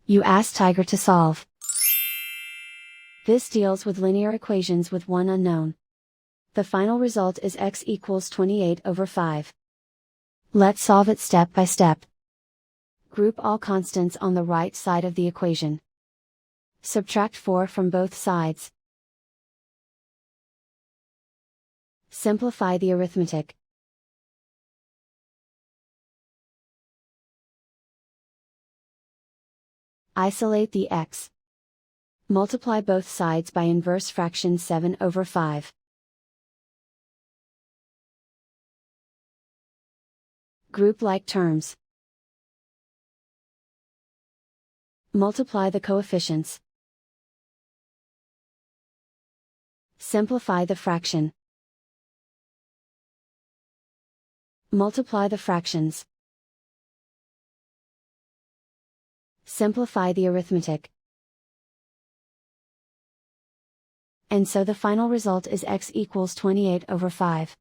You ask Tiger to solve. This deals with linear equations with one unknown. The final result is x equals 28/5. Let's solve it step by step. Group all constants on the right side of the equation. Subtract 4 from both sides. Simplify the arithmetic. Isolate the x. Multiply both sides by inverse fraction 7/5. Group like terms. Multiply the coefficients. Simplify the fraction. Multiply the fractions. Simplify the arithmetic. And so the final result is x equals 28/5.